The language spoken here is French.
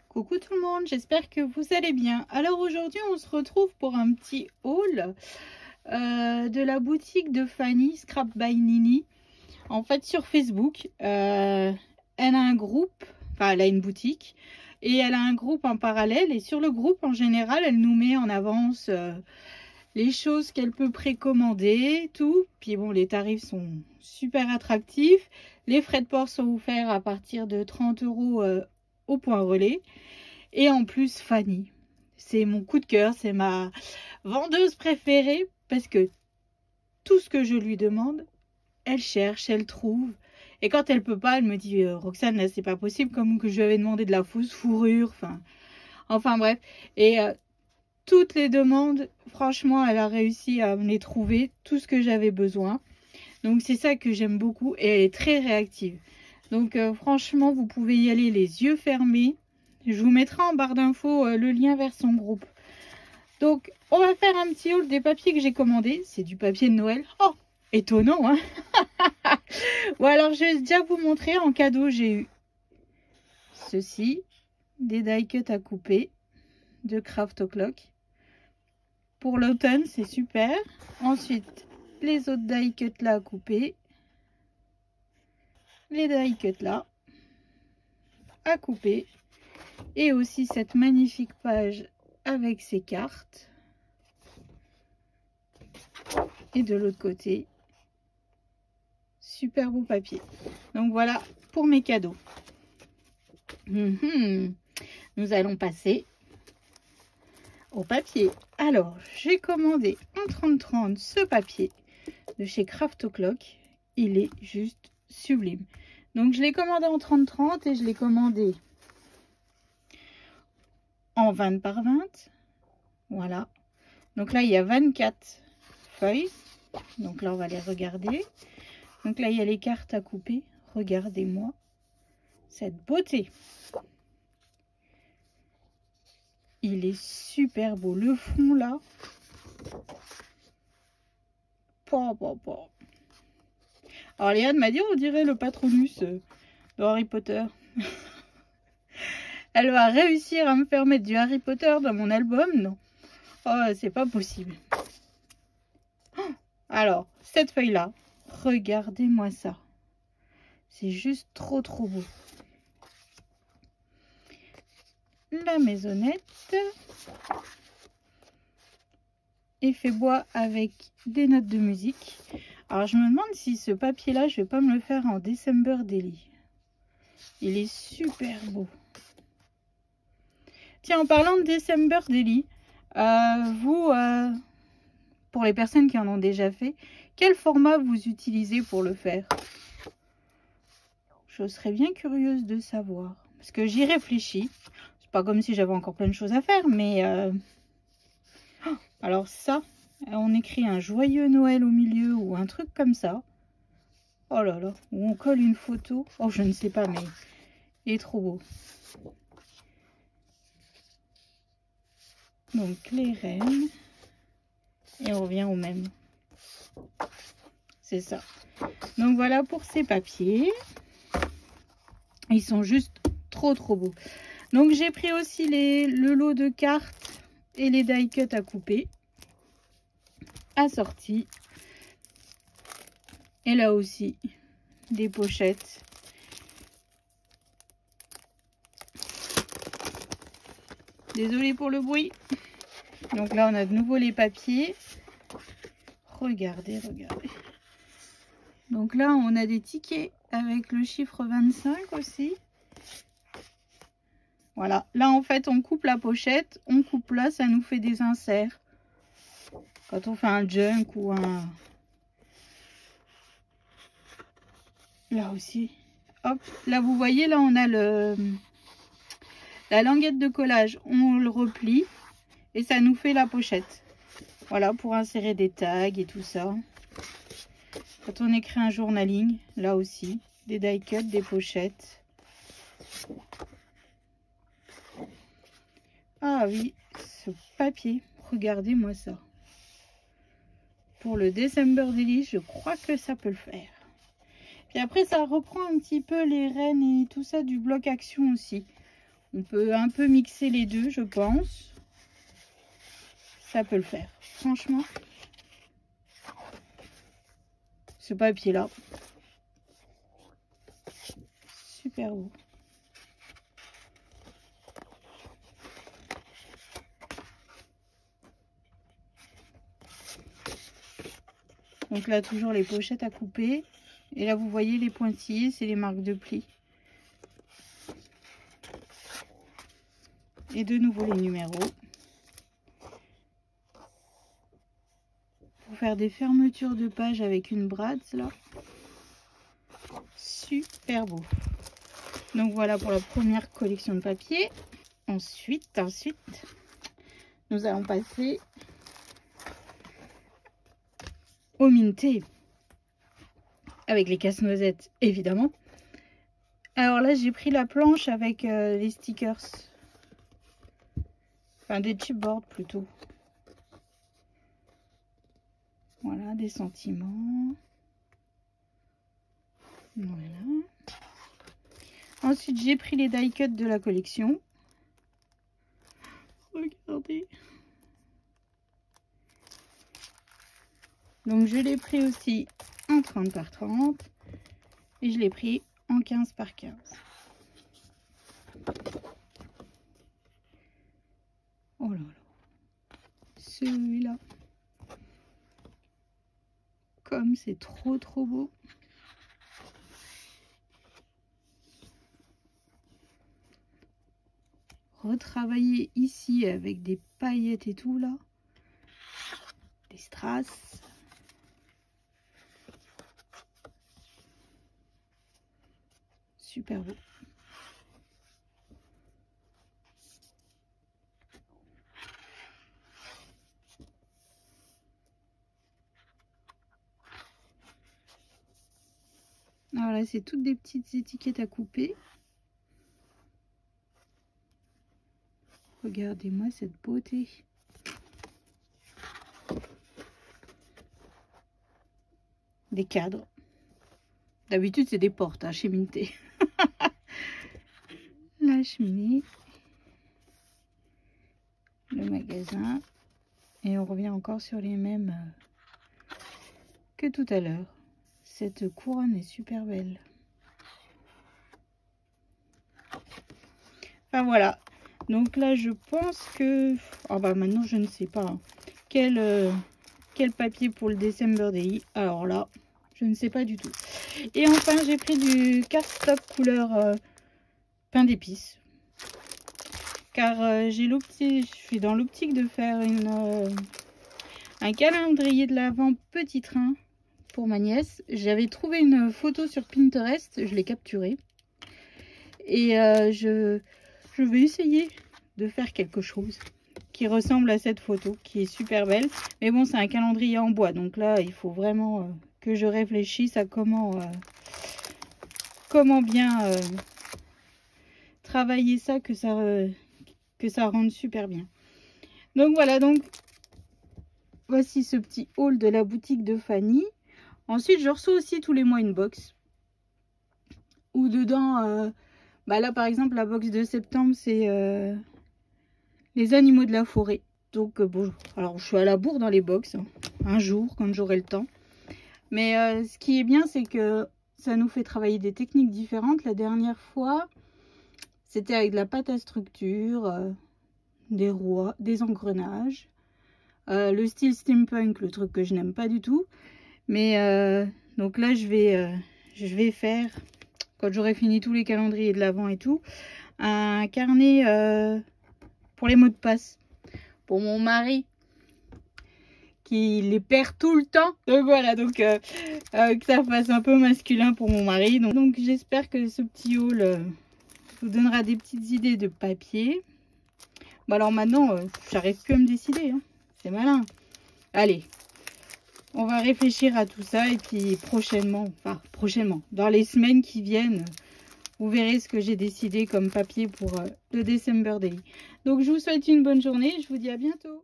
Coucou tout le monde, j'espère que vous allez bien. Alors aujourd'hui on se retrouve pour un petit haul de la boutique de Fanny, Scrap by Nini. En fait sur Facebook, elle a un groupe, enfin elle a une boutique et elle a un groupe en parallèle. Et sur le groupe en général elle nous met en avance les choses qu'elle peut précommander, tout. Puis bon, les tarifs sont super attractifs. Les frais de port sont offerts à partir de 30 € au point relais. Et en plus, Fanny, c'est mon coup de cœur, c'est ma vendeuse préférée parce que tout ce que je lui demande, elle cherche, elle trouve. Et quand elle peut pas, elle me dit Roxane, là c'est pas possible, comme que je lui avais demandé de la fausse fourrure, enfin bref. Et toutes les demandes, franchement, elle a réussi à me les trouver, tout ce que j'avais besoin. Donc c'est ça que j'aime beaucoup et elle est très réactive. Donc franchement, vous pouvez y aller les yeux fermés. Je vous mettrai en barre d'infos le lien vers son groupe. Donc on va faire un petit haul des papiers que j'ai commandés. C'est du papier de Noël. Oh, étonnant, hein. Bon, alors je vais déjà vous montrer. En cadeau, j'ai eu ceci, des die cuts à couper de Craft O'Clock. Pour l'automne, c'est super. Ensuite, les autres die cuts là à couper. Les die cuts là à couper. Et aussi cette magnifique page avec ses cartes. Et de l'autre côté, super beau papier. Donc voilà pour mes cadeaux. Nous allons passer au papier. Alors, j'ai commandé en 30-30 ce papier de chez Craft O'Clock. Il est juste sublime. Donc, je l'ai commandé en 30-30 et je l'ai commandé en 20 par 20. Voilà. Donc là, il y a 24 feuilles. Donc là, on va les regarder. Donc là, il y a les cartes à couper. Regardez-moi cette beauté. Il est super beau. Le fond là. Alors Léane m'a dit, on dirait le Patronus de Harry Potter. Elle va réussir à me faire mettre du Harry Potter dans mon album? Non. Oh, c'est pas possible. Alors, cette feuille là. Regardez-moi ça. C'est juste trop beau. La maisonnette. Effet bois avec des notes de musique. Alors je me demande si ce papier là, je vais pas me le faire en December Daily. Il est super beau. Tiens, en parlant de December Daily, pour les personnes qui en ont déjà fait, quel format vous utilisez pour le faire? Je serais bien curieuse de savoir. Parce que j'y réfléchis. C'est pas comme si j'avais encore plein de choses à faire, mais... Alors ça, on écrit un joyeux Noël au milieu ou un truc comme ça. Oh là là, ou on colle une photo. Oh, je ne sais pas, mais il est trop beau. Donc les reines. Et on revient au même. C'est ça. Donc voilà pour ces papiers. Ils sont juste trop beaux. Donc j'ai pris aussi le lot de cartes et les die cuts à couper. Assortis. Et là aussi, des pochettes. Désolée pour le bruit. Donc là, on a de nouveau les papiers. Regardez. Donc là, on a des tickets avec le chiffre 25 aussi. Voilà. Là, en fait, on coupe la pochette. On coupe là, ça nous fait des inserts. Quand on fait un junk ou un... Là aussi. Hop. Là, vous voyez, là, on a la languette de collage. On le replie. Et ça nous fait la pochette. Voilà, pour insérer des tags et tout ça. Quand on écrit un journaling, là aussi, des die cuts, des pochettes. Ah oui, ce papier, regardez-moi ça. Pour le December Daily, je crois que ça peut le faire. Puis après, ça reprend un petit peu les rênes et tout ça du bloc action aussi. On peut un peu mixer les deux, je pense. Ça peut le faire. Franchement, ce papier-là, super beau. Donc là, toujours les pochettes à couper. Et là, vous voyez les pointillés, c'est les marques de pli. Et de nouveau les numéros. Pour faire des fermetures de page avec une brade, là. Super beau. Donc voilà pour la première collection de papier. Ensuite, nous allons passer au minté. Avec les casse-noisettes, évidemment. Alors là, j'ai pris la planche avec les stickers. Enfin, des chipboards plutôt. Voilà, des sentiments. Voilà. Ensuite, j'ai pris les die cuts de la collection. Regardez. Donc, je l'ai pris aussi en 30 par 30. Et je l'ai pris en 15 par 15. Oh là là. Celui-là. Comme c'est trop beau. Retravailler ici avec des paillettes et tout là. Des strass. Super beau. Alors là, c'est toutes des petites étiquettes à couper. Regardez-moi cette beauté. Des cadres. D'habitude, c'est des portes hein, chez Minté. La cheminée. Le magasin. Et on revient encore sur les mêmes que tout à l'heure. Cette couronne est super belle. Enfin voilà. Donc là, je pense que... Oh bah maintenant, je ne sais pas hein, quel papier pour le December Day. Alors là, je ne sais pas du tout. Et enfin, j'ai pris du cardstock couleur pain d'épices. Car je suis dans l'optique de faire un calendrier de l'Avent petit train pour ma nièce. J'avais trouvé une photo sur Pinterest, je l'ai capturée. Et je vais essayer de faire quelque chose qui ressemble à cette photo, qui est super belle. Mais bon, c'est un calendrier en bois, donc là, il faut vraiment que je réfléchisse à comment bien travailler ça, que ça rende super bien. Donc voilà, donc voici ce petit haul de la boutique de Fanny. Ensuite, je reçois aussi tous les mois une box où dedans, bah là par exemple, la box de septembre, c'est les animaux de la forêt. Donc bon, alors je suis à la bourre dans les box, hein, un jour quand j'aurai le temps. Mais ce qui est bien, c'est que ça nous fait travailler des techniques différentes. La dernière fois, c'était avec de la pâte à structure, des roues, des engrenages, le style steampunk, le truc que je n'aime pas du tout. Mais donc là, je vais faire, quand j'aurai fini tous les calendriers de l'Avent et tout, un carnet pour les mots de passe pour mon mari qui les perd tout le temps. Donc voilà, donc que ça fasse un peu masculin pour mon mari. Donc j'espère que ce petit haul vous donnera des petites idées de papier. Bon alors maintenant, j'arrive plus à me décider, hein. C'est malin. Allez, on va réfléchir à tout ça et puis prochainement, dans les semaines qui viennent, vous verrez ce que j'ai décidé comme papier pour le December Day. Donc je vous souhaite une bonne journée, je vous dis à bientôt.